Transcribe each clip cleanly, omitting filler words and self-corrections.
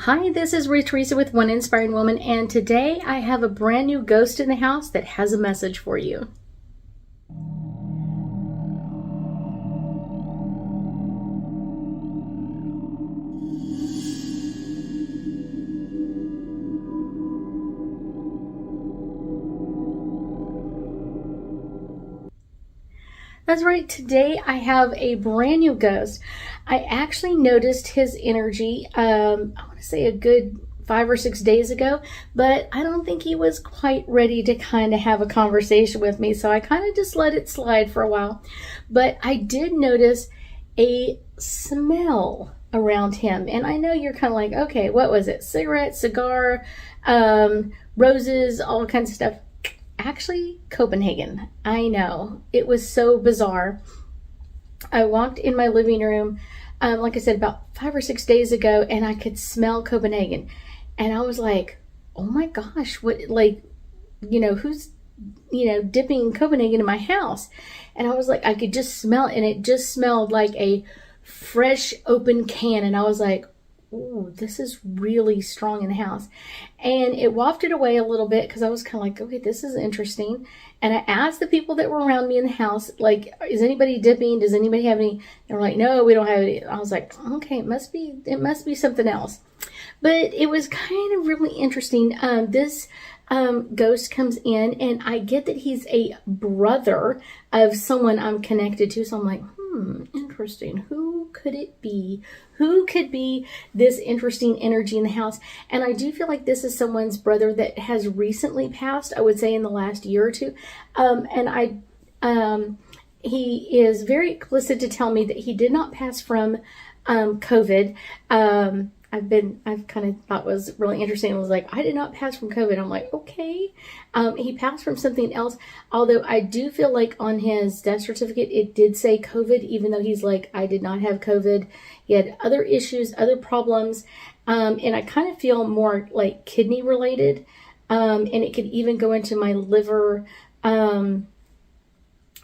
Hi, this is Ruth Theresa with One Inspiring Woman, and today I have a brand new ghost in the house that has a message for you. That's right, today I have a brand new ghost. I actually noticed his energy, I want to say a good 5 or 6 days ago, but I don't think he was quite ready to kind of have a conversation with me, so I kind of just let it slide for a while. But I did notice a smell around him, and I know you're kind of like, okay, what was it? Cigarette, cigar, roses, all kinds of stuff. Actually, Copenhagen. I know. It was so bizarre. I walked in my living room, like I said, about 5 or 6 days ago, and I could smell Copenhagen. And I was like, oh my gosh, what, like, who's, dipping Copenhagen in my house? And I was like, I could just smell it, and it just smelled like a fresh open can. And I was like, ooh, this is really strong in the house. And it wafted away a little bit because I was kind of like, okay, this is interesting. And I asked the people that were around me in the house, like, is anybody dipping? Does anybody have any? They were like, no, we don't have any. I was like, okay, it must be something else. But it was kind of really interesting. This ghost comes in, and I get that he's a brother of someone I'm connected to. So I'm like, interesting. Who could it be? Who could be this interesting energy in the house? And I do feel like this is someone's brother that has recently passed, I would say in the last year or two. He is very explicit to tell me that he did not pass from COVID. I've kind of thought was really interesting. I was like, I did not pass from COVID. I'm like, okay. He passed from something else. Although I do feel like on his death certificate, it did say COVID, even though he's like, I did not have COVID. He had other issues, other problems. And I kind of feel more like kidney related. And it could even go into my liver. And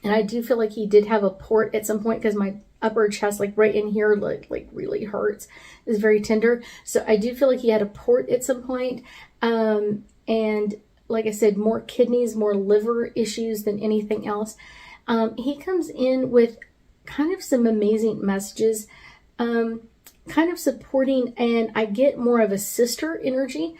I do feel like he did have a port at some point because my upper chest, like right in here, like really hurts. It's very tender. So I do feel like he had a port at some point. And like I said, more kidneys, more liver issues than anything else. He comes in with kind of some amazing messages, kind of supporting, and I get more of a sister energy.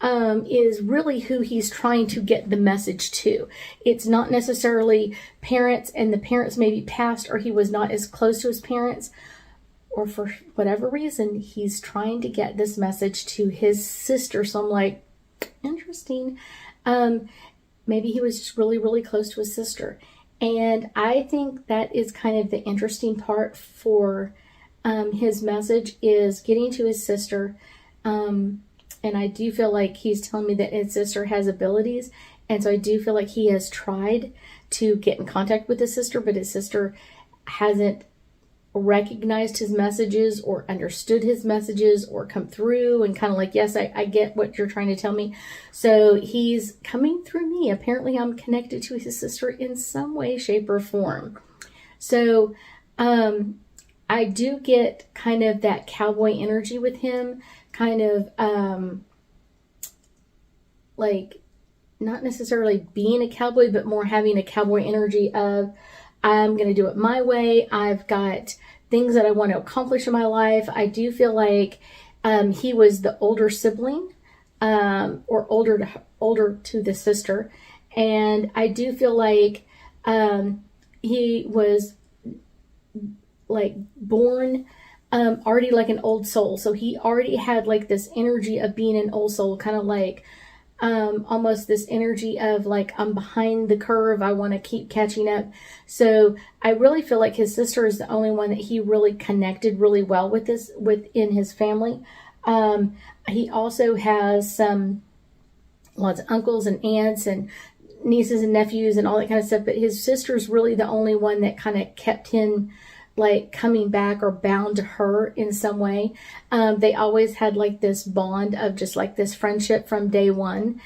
Is really who he's trying to get the message to. It's not necessarily parents, and the parents maybe passed, or he was not as close to his parents, or for whatever reason, he's trying to get this message to his sister. So I'm like, interesting. Maybe he was just really, really close to his sister. And I think that is kind of the interesting part for his message, is getting to his sister. And I do feel like he's telling me that his sister has abilities. And so I do feel like he has tried to get in contact with his sister, but his sister hasn't recognized his messages or understood his messages or come through and kind of like, yes, I get what you're trying to tell me. So he's coming through me. Apparently I'm connected to his sister in some way, shape, or form. So I do get kind of that cowboy energy with him, kind of like not necessarily being a cowboy, but more having a cowboy energy of, I'm going to do it my way. I've got things that I want to accomplish in my life. I do feel like he was the older sibling, or older to the sister. And I do feel like he was like born already like an old soul. So he already had like this energy of being an old soul, kind of like almost this energy of like, I'm behind the curve. I want to keep catching up. So I really feel like his sister is the only one that he really connected really well with within his family. He also has lots of uncles and aunts and nieces and nephews and all that kind of stuff. But his sister's really the only one that kind of kept him like coming back or bound to her in some way. They always had like this bond of just like this friendship from day one.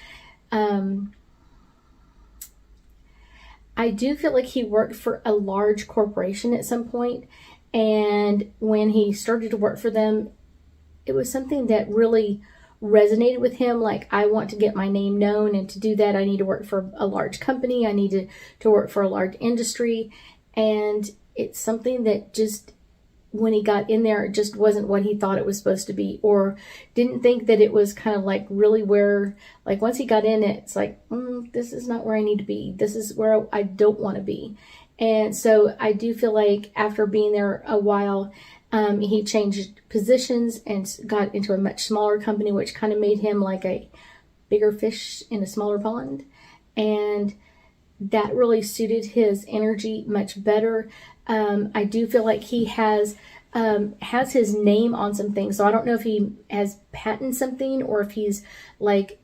I do feel like he worked for a large corporation at some point, and when he started to work for them, it was something that really resonated with him. Like, I want to get my name known, and to do that, I need to work for a large company. I need to work for a large industry. And it's something that just, when he got in there, it just wasn't what he thought it was supposed to be, or didn't think that it was kind of like really where, like, once he got in it, it's like, this is not where I need to be. This is where I don't want to be. And so I do feel like after being there a while, he changed positions and got into a much smaller company, which kind of made him like a bigger fish in a smaller pond. And that really suited his energy much better. I do feel like he has his name on some things. So I don't know if he has patented something, or if he's like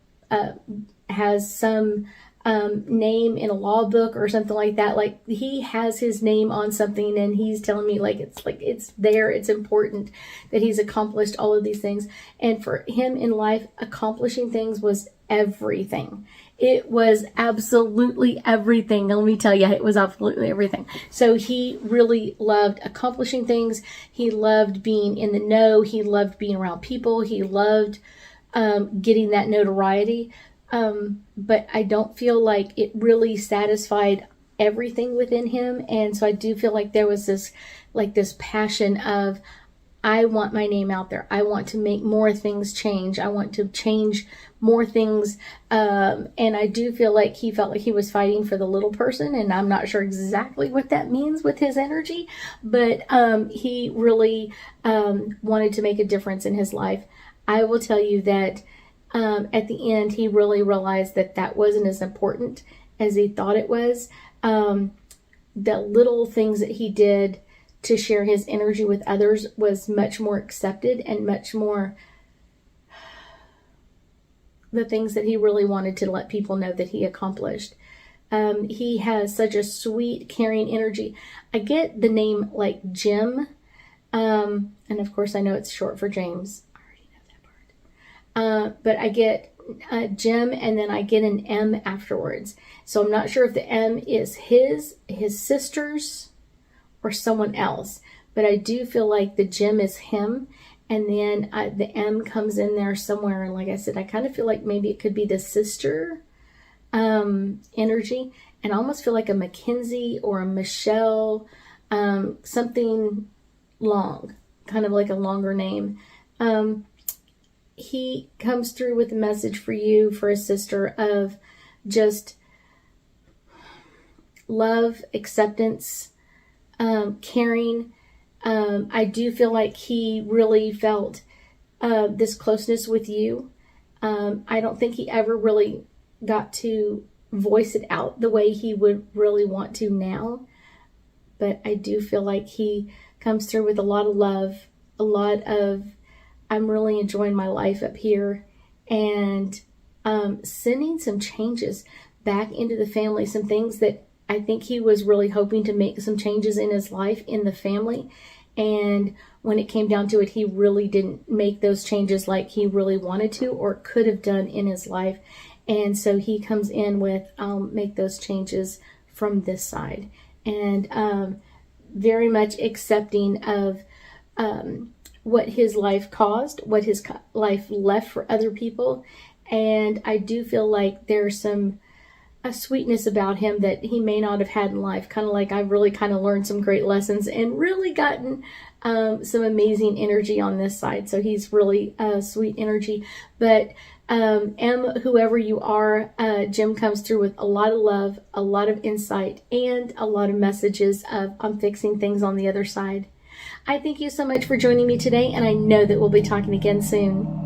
has some name in a law book or something like that. Like, he has his name on something, and he's telling me like it's there. It's important that he's accomplished all of these things. And for him in life, accomplishing things was everything. It was absolutely everything. Let me tell you, it was absolutely everything. So he really loved accomplishing things. He loved being in the know. He loved being around people. He loved getting that notoriety. But I don't feel like it really satisfied everything within him. And so I do feel like there was this passion of, I want my name out there. I want to make more things change. I want to change more things. And I do feel like he felt like he was fighting for the little person. And I'm not sure exactly what that means with his energy, but he really wanted to make a difference in his life. I will tell you that at the end, he really realized that that wasn't as important as he thought it was. The little things that he did to share his energy with others was much more accepted, and much more the things that he really wanted to let people know that he accomplished. He has such a sweet, caring energy. I get the name like Jim, and of course I know it's short for James. I already know that part. But I get Jim, and then I get an M afterwards. So I'm not sure if the M is his sister's, or someone else, but I do feel like the Jim is him, and then the M comes in there somewhere. And like I said, I kind of feel like maybe it could be the sister energy, and I almost feel like a Mackenzie or a Michelle, something long, kind of like a longer name. He comes through with a message for you, for a sister, of just love, acceptance, caring. I do feel like he really felt this closeness with you. I don't think he ever really got to voice it out the way he would really want to now, but I do feel like he comes through with a lot of love, a lot of, I'm really enjoying my life up here, and sending some changes back into the family, some things that I think he was really hoping to make some changes in his life, in the family. And when it came down to it, he really didn't make those changes like he really wanted to or could have done in his life. And so he comes in with, make those changes from this side. And very much accepting of what his life caused, what his life left for other people. And I do feel like there's a sweetness about him that he may not have had in life. Kind of like I've really kind of learned some great lessons and really gotten some amazing energy on this side. So he's really sweet energy. But whoever you are, Jim comes through with a lot of love, a lot of insight, and a lot of messages of, I'm fixing things on the other side. I thank you so much for joining me today, and I know that we'll be talking again soon.